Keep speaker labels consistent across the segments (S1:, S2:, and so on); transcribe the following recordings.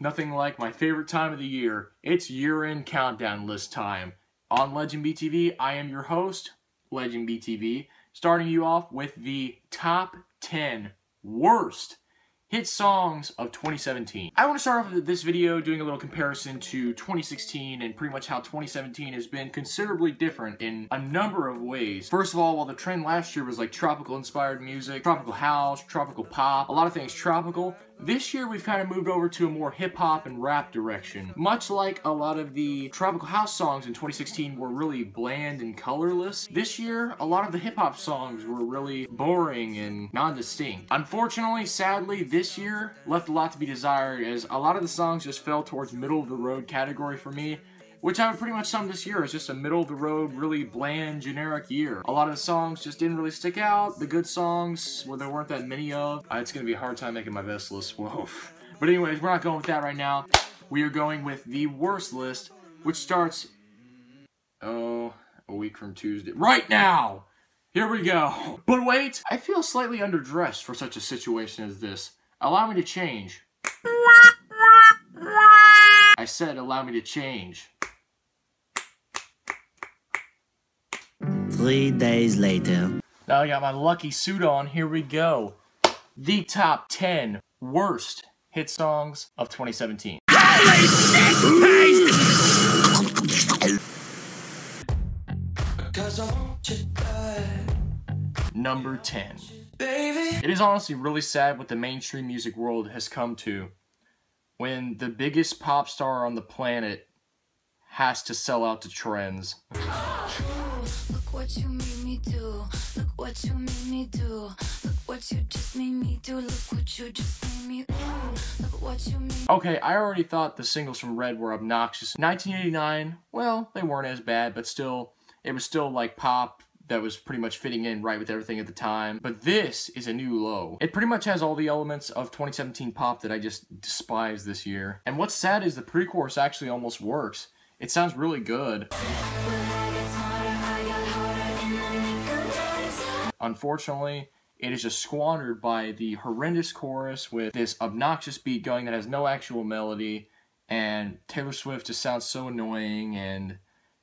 S1: Nothing like my favorite time of the year. It's year-end countdown list time. On Legend BTV, I am your host, Legend BTV, starting you off with the top 10 worst hit songs of 2017. I want to start off with this video doing a little comparison to 2016 and pretty much how 2017 has been considerably different in a number of ways. First of all, while the trend last year was like tropical inspired music, tropical house, tropical pop, a lot of things tropical, this year we've kind of moved over to a more hip-hop and rap direction. Much like a lot of the tropical house songs in 2016 were really bland and colorless, this year a lot of the hip-hop songs were really boring and non-distinct. Unfortunately, sadly, this year left a lot to be desired, as a lot of the songs just fell towards middle-of-the-road category for me, which I would pretty much sum this year as just a middle-of-the-road, really bland, generic year. A lot of the songs just didn't really stick out. The good songs, well, there weren't that many of. It's gonna be a hard time making my best list, whoa. But anyways, we're not going with that right now. We are going with the worst list, which starts, a week from Tuesday. Right now! Here we go. But wait, I feel slightly underdressed for such a situation as this. Allow me to change. I said allow me to change.
S2: 3 days later.
S1: Now I got my lucky suit on, here we go. The top 10 worst hit songs of 2017. Number 10. It is honestly really sad what the mainstream music world has come to when the biggest pop star on the planet has to sell out to trends.
S3: Look what you made me do. Look what you made me do. Look what you just made me do. Look what you just made me do. Look what you made me do.
S1: Okay, I already thought the singles from Red were obnoxious. 1989, well, they weren't as bad, but still, it was still like pop that was pretty much fitting in right with everything at the time. But this is a new low. It pretty much has all the elements of 2017 pop that I just despise this year. And what's sad is the pre-chorus actually almost works. It sounds really good. Unfortunately, it is just squandered by the horrendous chorus with this obnoxious beat going that has no actual melody, and Taylor Swift just sounds so annoying, and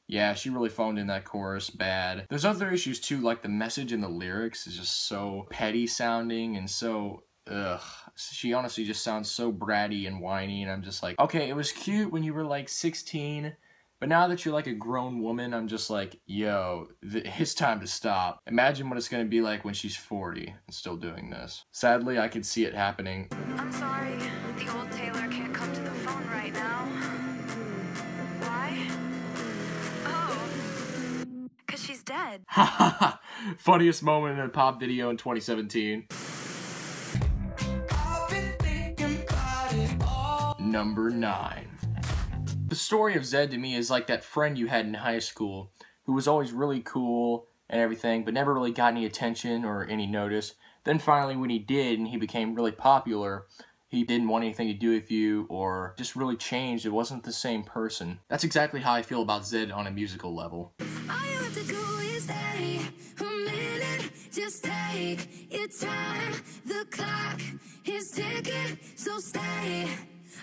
S1: yeah, she really phoned in that chorus bad. There's other issues too, like the message in the lyrics is just so petty sounding and so, ugh. She honestly just sounds so bratty and whiny, and I'm just like, okay, it was cute when you were like 16, but now that you're like a grown woman, I'm just like, yo, it's time to stop. Imagine what it's gonna be like when she's 40 and still doing this. Sadly, I could see it happening.
S3: I'm sorry, the old Taylor can't come to the phone right now. Why? Oh, because she's dead.
S1: Hahaha. Funniest moment in a pop video in 2017. Number 9. The story of Zedd to me is like that friend you had in high school who was always really cool and everything, but never really got any attention or any notice. Then finally when he did and he became really popular, he didn't want anything to do with you or just really changed. It wasn't the same person. That's exactly how I feel about Zedd on a musical level.
S3: All you have to do is stay a minute, just take your time. The clock is ticking, so stay.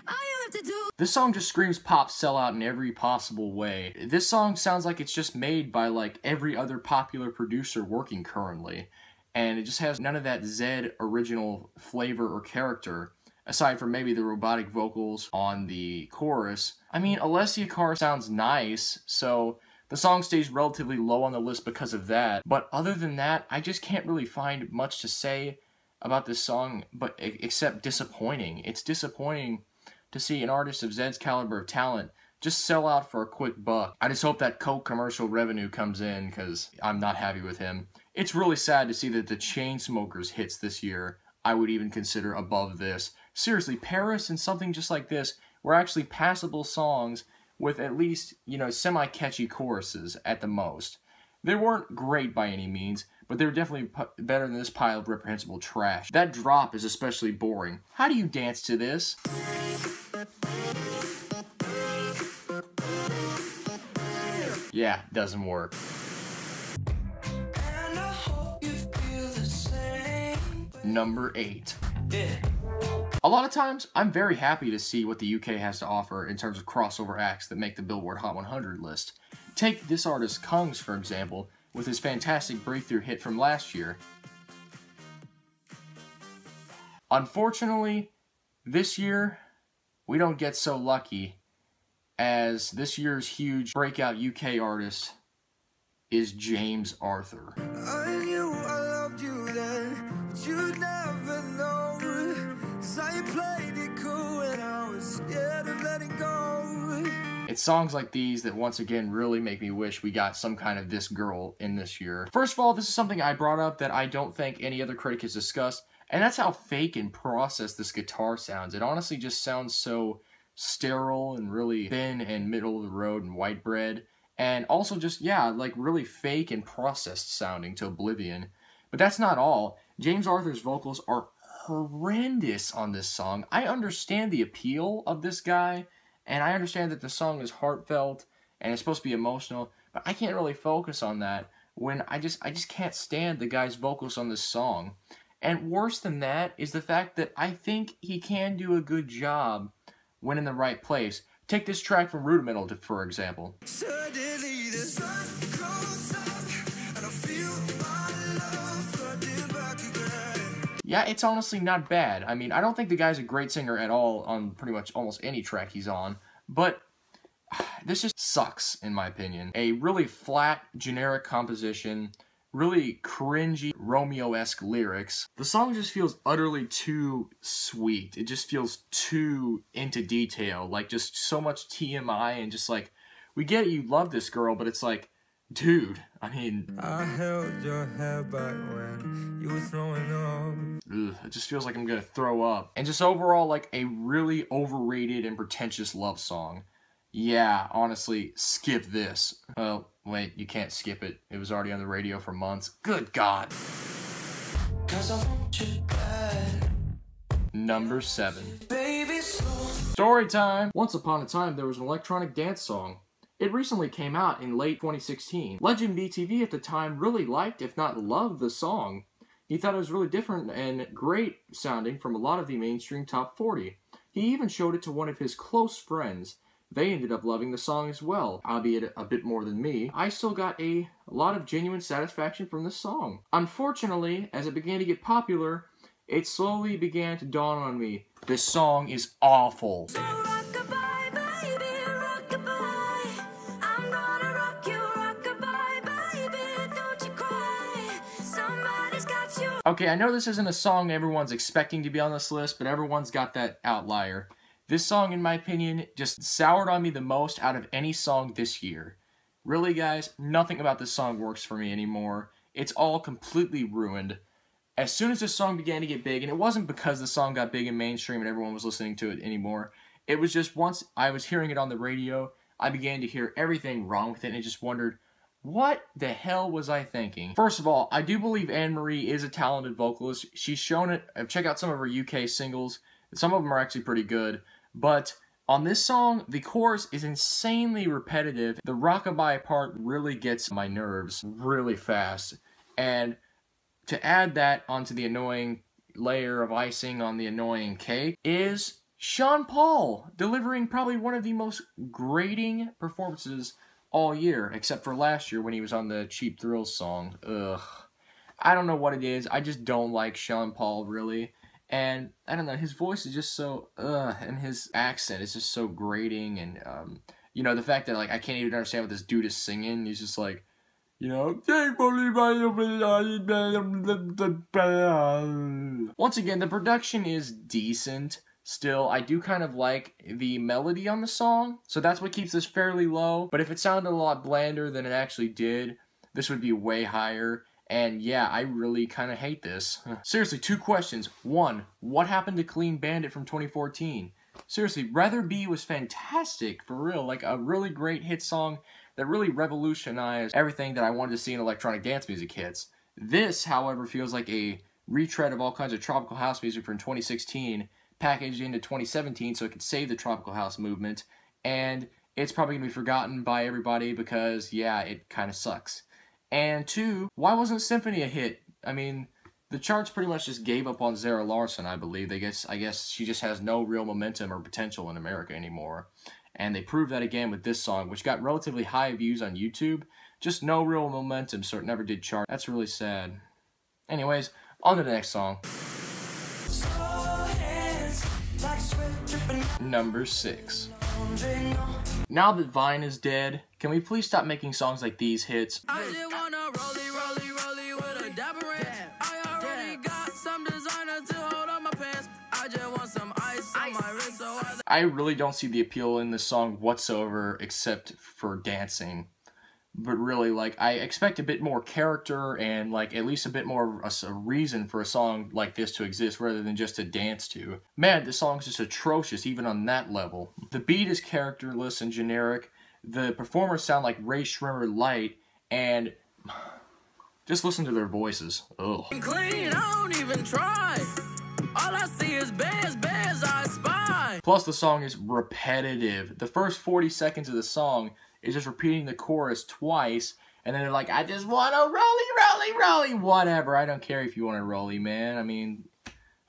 S3: All you have to do.
S1: This song just screams pop sellout in every possible way. This song sounds like it's just made by like every other popular producer working currently. And it just has none of that Zedd original flavor or character, aside from maybe the robotic vocals on the chorus. I mean, Alessia Cara sounds nice, so the song stays relatively low on the list because of that. But other than that, I just can't really find much to say about this song, but except disappointing. It's disappointing to see an artist of Zedd's caliber of talent just sell out for a quick buck. I just hope that Coke commercial revenue comes in, because I'm not happy with him. It's really sad to see that the Chainsmokers hits this year I would even consider above this. Seriously, Paris and something just like this were actually passable songs with at least, you know, semi-catchy choruses at the most. They weren't great by any means, but they were definitely better than this pile of reprehensible trash. That drop is especially boring. How do you dance to this? Yeah, doesn't work. Number 8. A lot of times, I'm very happy to see what the UK has to offer in terms of crossover acts that make the Billboard Hot 100 list. Take this artist Kungs, for example, with his fantastic breakthrough hit from last year. Unfortunately, this year, we don't get so lucky, as this year's huge breakout UK artist is James Arthur.
S3: I knew I loved you then, but you'd never know. 'Cause I played it cool and I was scared of letting go.
S1: It's songs like these that once again really make me wish we got some kind of This Girl in this year. First of all, this is something I brought up that I don't think any other critic has discussed, and that's how fake and processed this guitar sounds. It honestly just sounds so sterile and really thin and middle of the road and white bread. And also just, yeah, like really fake and processed sounding to oblivion. But that's not all. James Arthur's vocals are horrendous on this song. I understand the appeal of this guy, and I understand that the song is heartfelt and it's supposed to be emotional, but I can't really focus on that when I just can't stand the guy's vocals on this song. And worse than that is the fact that I think he can do a good job when in the right place. Take this track from Rudimental, for example.
S3: Suddenly the sun goes up and I feel my love flooding back again.
S1: Yeah, it's honestly not bad. I mean, I don't think the guy's a great singer at all on pretty much almost any track he's on, but this just sucks, in my opinion. A really flat, generic composition, really cringy, Romeo-esque lyrics. The song just feels utterly too sweet. It just feels too into detail, like just so much TMI and just like, we get it, you love this girl, but it's like, dude, I mean...
S3: I held your hair back when you were throwing up.
S1: It just feels like I'm gonna throw up. And just overall, like, a really overrated and pretentious love song. Yeah, honestly, skip this. Oh, wait, you can't skip it. It was already on the radio for months. Good God.
S3: 'Cause I want you bad.
S1: Number 7.
S3: Baby, slow.
S1: Story time! Once upon a time, there was an electronic dance song. It recently came out in late 2016. Legend BTV at the time really liked, if not loved, the song. He thought it was really different and great sounding from a lot of the mainstream top 40. He even showed it to one of his close friends. They ended up loving the song as well, albeit a bit more than me. I still got a lot of genuine satisfaction from this song. Unfortunately, as it began to get popular, it slowly began to dawn on me. This song is awful.
S3: So rock-a-bye, baby, rock-a-bye. I'm gonna rock you, rock-a-bye, baby, don't you cry. Somebody's got you.
S1: Okay, I know this isn't a song everyone's expecting to be on this list, but everyone's got that outlier. This song, in my opinion, just soured on me the most out of any song this year. Really, guys, nothing about this song works for me anymore. It's all completely ruined. As soon as this song began to get big, and it wasn't because the song got big and mainstream and everyone was listening to it anymore, it was just once I was hearing it on the radio, I began to hear everything wrong with it and I just wondered, what the hell was I thinking? First of all, I do believe Anne-Marie is a talented vocalist. She's shown it. Check out some of her UK singles. Some of them are actually pretty good. But on this song, the chorus is insanely repetitive. The rockabye part really gets my nerves really fast. And to add that onto the annoying layer of icing on the annoying cake is Sean Paul delivering probably one of the most grating performances all year, except for last year when he was on the Cheap Thrills song. Ugh. I don't know what it is. I just don't like Sean Paul, really. And, I don't know, his voice is just so, and his accent is just so grating, and, you know, the fact that, like, I can't even understand what this dude is singing. He's just like, you know, once again, the production is decent. Still, I do kind of like the melody on the song, so that's what keeps this fairly low. But if it sounded a lot blander than it actually did, this would be way higher. And yeah, I really kind of hate this. Seriously, 2 questions. 1, what happened to Clean Bandit from 2014? Seriously, Rather Be was fantastic, for real. Like, a really great hit song that really revolutionized everything that I wanted to see in electronic dance music hits. This, however, feels like a retread of all kinds of tropical house music from 2016, packaged into 2017 so it could save the tropical house movement. And it's probably going to be forgotten by everybody because, yeah, it kind of sucks. And 2, why wasn't Symphony a hit? I mean, The charts pretty much just gave up on Zara Larsson, I believe. I guess she just has no real momentum or potential in America anymore. And they proved that again with this song, which got relatively high views on YouTube. Just no real momentum, so it never did chart. That's really sad. Anyways, on to the next song. Number 6. Now that Vine is dead, can we please stop making songs like these hits? I just wanna rollie with a dapper red. I already got some designer to hold on my pants. I just want some ice on my wrist, so I really don't see the appeal in this song whatsoever except for dancing. But really, like, I expect a bit more character and, like, at least a bit more a reason for a song like this to exist rather than just to dance to. Man, this song's just atrocious even on that level. The beat is characterless and generic. The performers sound like Ray Schremer light, and just listen to their voices. Ugh. Clean, I don't even try. All I see is bears, I spy. Plus, the song is repetitive. The first 40 seconds of the song is just repeating the chorus twice, and then they're like, I just want to rollie, whatever. I don't care if you want to rollie, man. I mean,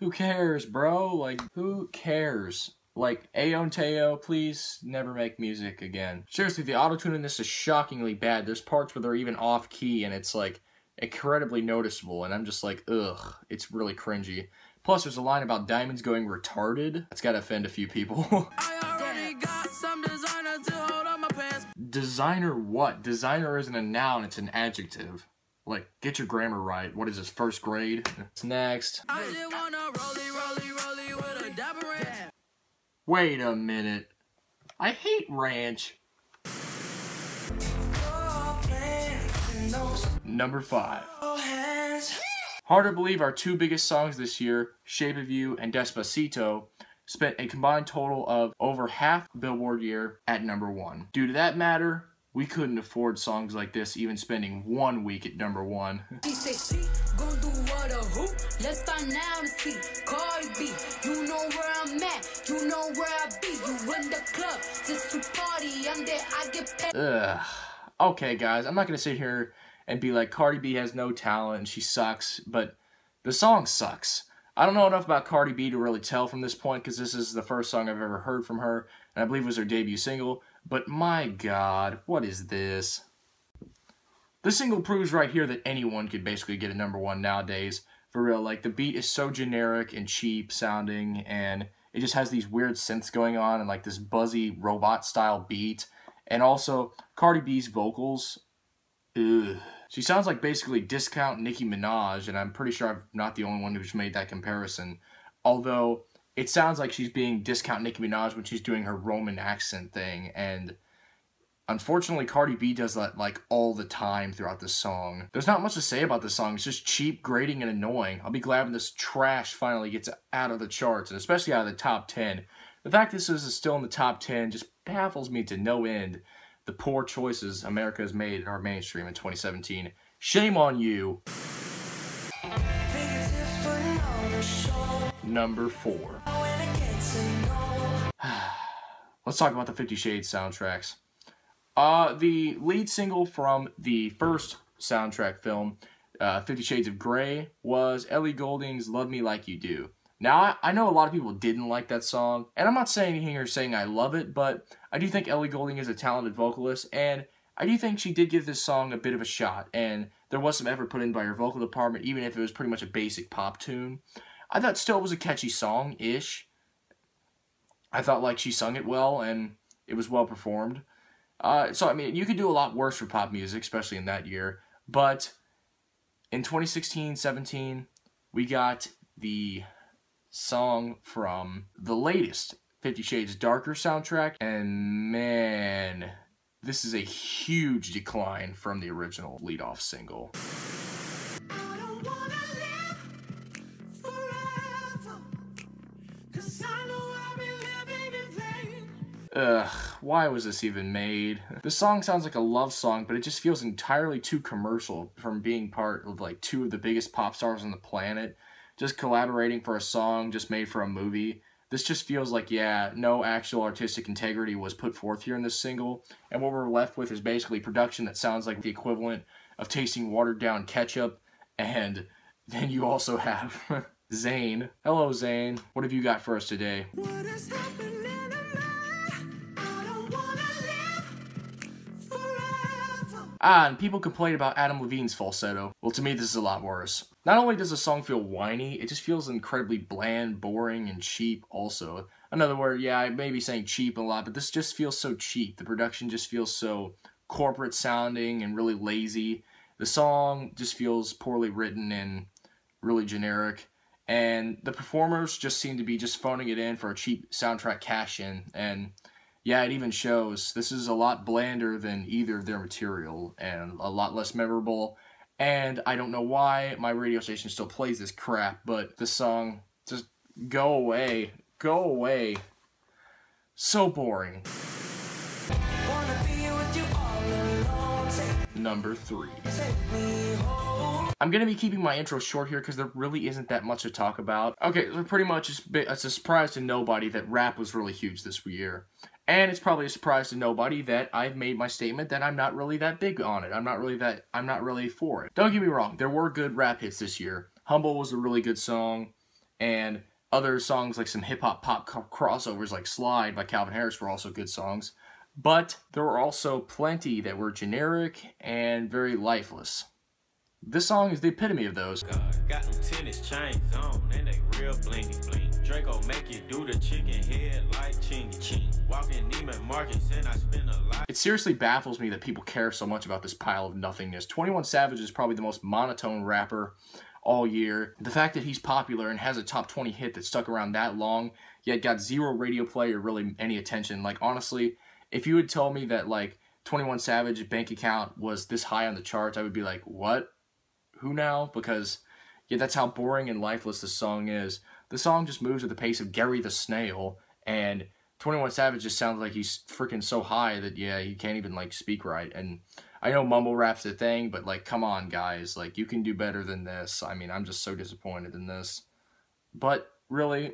S1: who cares, bro? Like, who cares? Like, Ayon Teo, please never make music again. Seriously, the auto-tune in this is shockingly bad. There's parts where they're even off-key, and it's, like, incredibly noticeable, and I'm just like, ugh, it's really cringy. Plus, there's a line about diamonds going retarded. That's gotta offend a few people. I already got some designer to hold on my pants. Designer what? Designer isn't a noun, it's an adjective. Like, get your grammar right. What is this, first grade? Next. I just wanna rollie with a dapper ranch. Wait a minute. I hate ranch. Number 5. Hard to believe our 2 biggest songs this year, Shape of You and Despacito, spent a combined total of over half Billboard year at number 1. Due to that matter, we couldn't afford songs like this even spending 1 week at number 1. She say she gon' do what a hoop. Let's find out and see. Cardi B, you know where I'm at, you know where I be. You in the club just to party. I'm there, I get paid. Ugh. Okay, guys, I'm not gonna sit here and be like, Cardi B has no talent and she sucks, but the song sucks. I don't know enough about Cardi B to really tell from this point because this is the first song I've ever heard from her, and I believe it was her debut single, but my god, what is this? This single proves right here that anyone could basically get a number 1 nowadays. For real, like, the beat is so generic and cheap sounding, and it just has these weird synths going on and like this buzzy robot-style beat, and also Cardi B's vocals, ugh. She sounds like basically discount Nicki Minaj, and I'm pretty sure I'm not the only one who's made that comparison. Although, it sounds like she's being discount Nicki Minaj when she's doing her Roman accent thing, and unfortunately Cardi B does that like all the time throughout this song. There's not much to say about this song, it's just cheap, grating, and annoying. I'll be glad when this trash finally gets out of the charts, and especially out of the top 10. The fact this is still in the top 10 just baffles me to no end. The poor choices America has made in our mainstream in 2017. Shame on you. Number 4. Let's talk about the 50 Shades soundtracks. The lead single from the first soundtrack film, 50 Shades of Grey, was Ellie Goulding's Love Me Like You Do. Now, I know a lot of people didn't like that song, and I'm not saying here saying I love it, but I do think Ellie Goulding is a talented vocalist, and I do think she did give this song a bit of a shot, and there was some effort put in by her vocal department, even if it was pretty much a basic pop tune. I thought still it was a catchy song-ish. I thought like she sung it well, and it was well performed. So, I mean, you could do a lot worse for pop music, especially in that year, but in 2016-17, we got the song from the latest 50 Shades Darker soundtrack, and man, this is a huge decline from the original lead-off single. I don't wanna live forever, 'cause I know I'll be living in vain. Ugh, why was this even made? The song sounds like a love song, but it just feels entirely too commercial from being part of like 2 of the biggest pop stars on the planet. Just collaborating for a song just made for a movie. This just feels like, yeah, no actual artistic integrity was put forth here in this single, and what we're left with is basically production that sounds like the equivalent of tasting watered down ketchup and then you also have Zane. Hello, Zane. What have you got for us today?
S3: What is happening to me? I don't wanna live forever.
S1: And people complain about Adam Levine's falsetto. Well, to me, this is a lot worse. Not only does the song feel whiny, it just feels incredibly bland, boring, and cheap also. Another word, yeah, I may be saying cheap a lot, but this just feels so cheap. The production just feels so corporate sounding and really lazy. The song just feels poorly written and really generic. And the performers just seem to be just phoning it in for a cheap soundtrack cash-in. And yeah, it even shows. This is a lot blander than either of their material and a lot less memorable. And I don't know why my radio station still plays this crap, but this song, just go away. Go away. So boring. Number 3. I'm going to be keeping my intro short here because there really isn't that much to talk about. Okay, so pretty much it's a surprise to nobody that rap was really huge this year. And it's probably a surprise to nobody that I've made my statement that I'm not really that big on it. I'm not really for it. Don't get me wrong, there were good rap hits this year. Humble was a really good song, and other songs like some hip-hop pop crossovers like Slide by Calvin Harris were also good songs. But there were also plenty that were generic and very lifeless. This song is the epitome of those.
S2: Got them tennis chains on, and they real blingy bling. Draco make you do the chicken head like chingy ching. Walking Neiman Marcus and I spend a lot.
S1: It seriously baffles me that people care so much about this pile of nothingness. 21 Savage is probably the most monotone rapper all year. The fact that he's popular and has a top 20 hit that stuck around that long, yet got zero radio play or really any attention. Like, honestly, if you had told me that, like, 21 Savage bank account was this high on the charts, I would be like, what? Who now? Because, yeah, that's how boring and lifeless this song is. The song just moves at the pace of Gary the Snail, and 21 Savage just sounds like he's freaking so high that, yeah, he can't even, like, speak right. And I know mumble rap's a thing, but, like, come on, guys. Like, you can do better than this. I mean, I'm just so disappointed in this. But, really,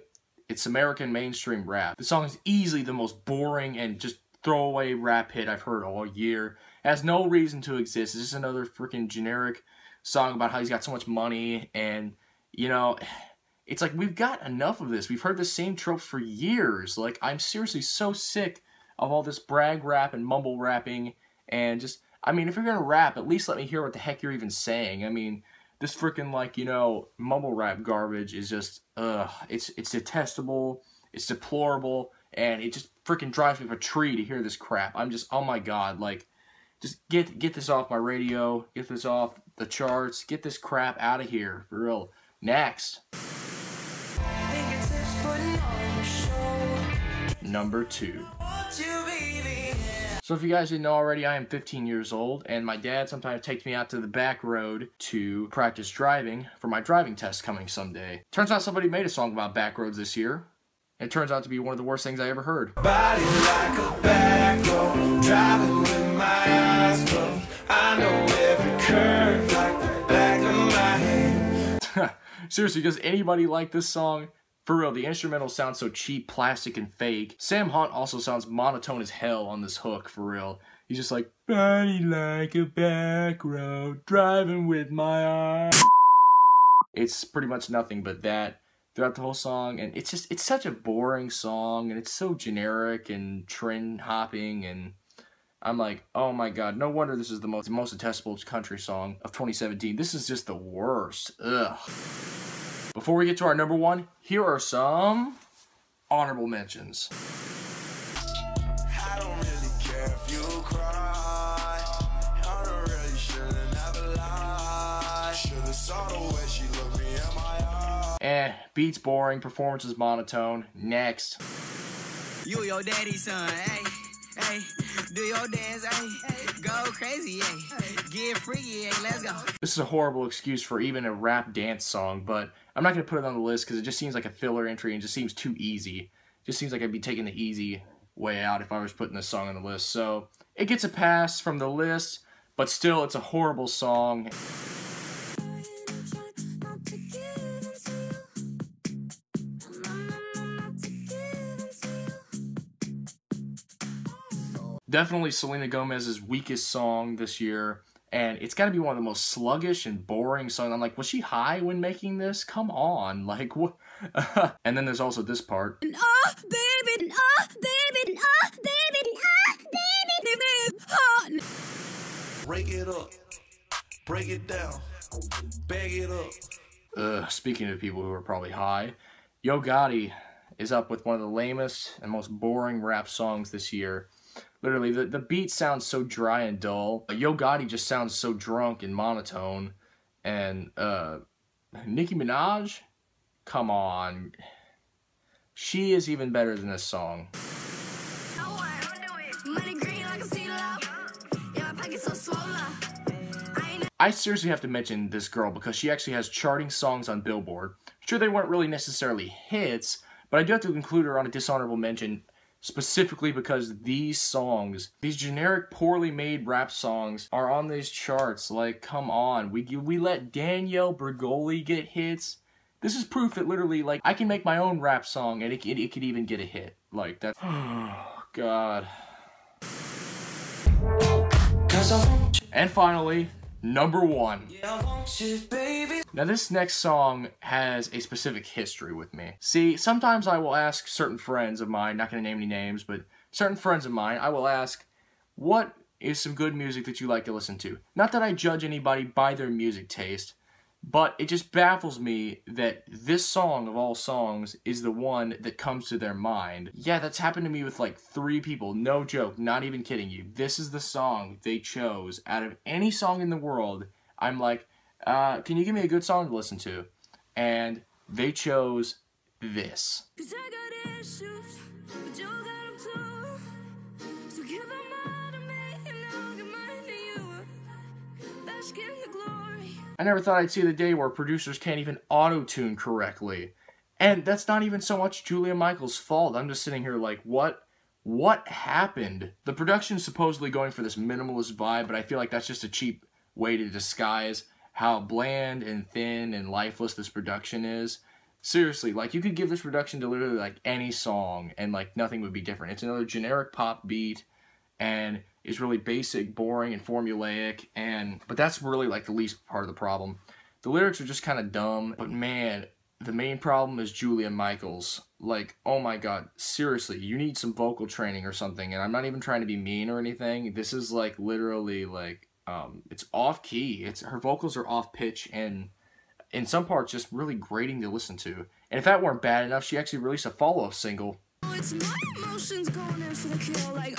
S1: it's American mainstream rap. The song is easily the most boring and just throwaway rap hit I've heard all year. It has no reason to exist. It's just another freaking generic song about how he's got so much money, and, you know, it's like, we've got enough of this. We've heard the same tropes for years. Like, I'm seriously so sick of all this brag rap and mumble rapping, and just, I mean, if you're gonna rap, at least let me hear what the heck you're even saying. I mean, this freaking, like, you know, mumble rap garbage is just, it's detestable, it's deplorable, and it just freaking drives me up a tree to hear this crap. I'm just, oh my god, like, just get this off my radio, get this off the charts, get this crap out of here, for real. Next. Number 2. So if you guys didn't know already, I am 15 years old, and my dad sometimes takes me out to the back road to practice driving for my driving test coming someday. Turns out somebody made a song about back roads this year. It turns out to be one of the worst things I ever heard.
S4: Body like a back road, driving with my eyes closed. I know every curve like the back of my hand.
S1: Seriously, does anybody like this song? For real, the instrumental sounds so cheap, plastic, and fake. Sam Hunt also sounds monotone as hell on this hook, for real. He's just like, body like a back road, driving with my eyes. It's pretty much nothing but that throughout the whole song, and it's such a boring song, and it's so generic and trend hopping, and I'm like, oh my god, no wonder this is the most detestable country song of 2017. This is just the worst. Ugh. Before we get to our number 1, here are some honorable mentions.
S4: I don't really care if you cry. I don't really should've never lied. Should've saw the way she looked me in my eye.
S1: Beats boring, performance is monotone. Next.
S5: You your daddy's son, hey, hey, do your dance, hey, go crazy, hey, get freaky, hey, let's go.
S1: This is a horrible excuse for even a rap dance song, but I'm not going to put it on the list because it just seems like a filler entry and just seems too easy. It just seems like I'd be taking the easy way out if I was putting this song on the list. So it gets a pass from the list, but still it's a horrible song. Definitely Selena Gomez's weakest song this year, And it's got to be one of the most sluggish and boring songs. I'm like, was she high when making this? Come on, like what? And then there's also this part.
S3: Oh, baby, and oh, baby, and oh, baby, and oh, baby,
S4: Break it up, break it down, bag it up.
S1: Speaking of people who are probably high, Yo Gotti is up with one of the lamest and most boring rap songs this year. Literally, the beat sounds so dry and dull. Yo Gotti just sounds so drunk and monotone. And Nicki Minaj, come on. She is even better than this song. I seriously have to mention this girl because she actually has charting songs on Billboard. Sure, they weren't really necessarily hits, but I do have to include her on a dishonorable mention specifically because these songs, these generic, poorly made rap songs, are on these charts. Like, come on. We let Danielle Bregoli get hits. This is proof that literally, like, I can make my own rap song and it could even get a hit. Like, that's... Oh, God. And finally, number 1. Now this next song has a specific history with me. See, sometimes I will ask certain friends of mine, not going to name any names, but certain friends of mine, I will ask, what is some good music that you like to listen to? Not that I judge anybody by their music taste, but it just baffles me that this song of all songs is the one that comes to their mind. Yeah, that's happened to me with like 3 people. No joke, not even kidding you. This is the song they chose out of any song in the world. I'm like, can you give me a good song to listen to? And they chose this. I never thought I'd see the day where producers can't even auto-tune correctly. And that's not even so much Julia Michaels' fault. I'm just sitting here like, what happened? The production's supposedly going for this minimalist vibe, but I feel like that's just a cheap way to disguise how bland and thin and lifeless this production is. Seriously, like, you could give this production to literally, like, any song, and, like, nothing would be different. It's another generic pop beat, and is really basic, boring, and formulaic, but that's really, like, the least part of the problem. The lyrics are just kind of dumb, but man, the main problem is Julia Michaels. Like, oh my god, seriously, you need some vocal training or something, and I'm not even trying to be mean or anything. This is, like, literally, like, it's off-key. Her vocals are off-pitch, and in some parts, just really grating to listen to. And if that weren't bad enough, she actually released a follow-up single.
S3: It's my emotions going in for the kill, like,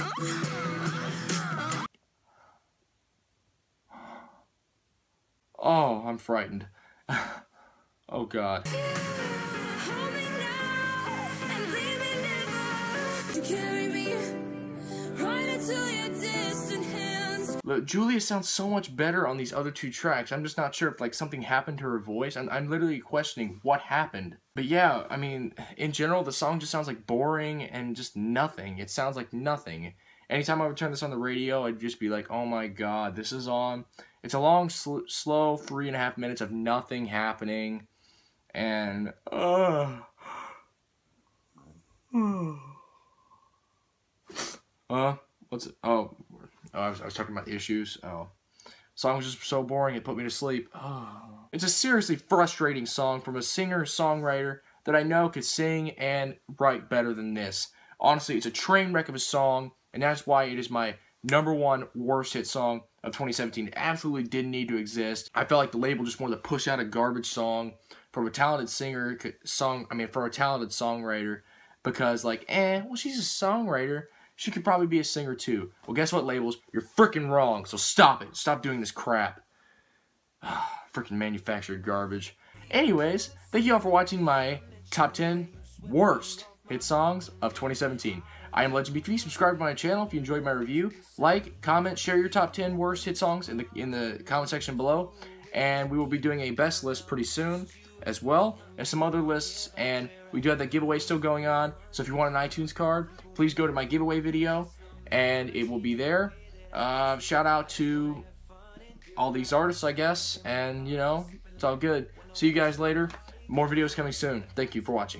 S1: Oh, I'm frightened. Oh, God. Look, Julia sounds so much better on these other 2 tracks. I'm just not sure if, like, something happened to her voice. I'm literally questioning what happened. But yeah, I mean, in general, the song just sounds like boring and just nothing. It sounds like nothing. Anytime I would turn this on the radio, I'd just be like, oh my god, this is on. It's a long, slow 3.5 minutes of nothing happening. And, what's it? Oh, I was talking about the issues. Oh. Song was just so boring, it put me to sleep. Oh. It's a seriously frustrating song from a singer-songwriter that I know could sing and write better than this. Honestly, it's a train wreck of a song, and that's why it is my #1 worst hit song of 2017. It absolutely didn't need to exist. I felt like the label just wanted to push out a garbage song from a talented from a talented songwriter, because, like, well, she's a songwriter. She could probably be a singer too. Well, guess what, labels? You're freaking wrong, so stop it. Stop doing this crap. Freaking manufactured garbage. Anyways, thank you all for watching my top 10 worst hit songs of 2017. I am Legend BTV. Subscribe to my channel if you enjoyed my review. Like, comment, share your top 10 worst hit songs in the comment section below. And we will be doing a best list pretty soon as well as some other lists, and we do have that giveaway still going on, so if you want an iTunes card, please go to my giveaway video and it will be there. Shout out to all these artists, I guess, and you know, it's all good. See you guys later. More videos coming soon. Thank you for watching.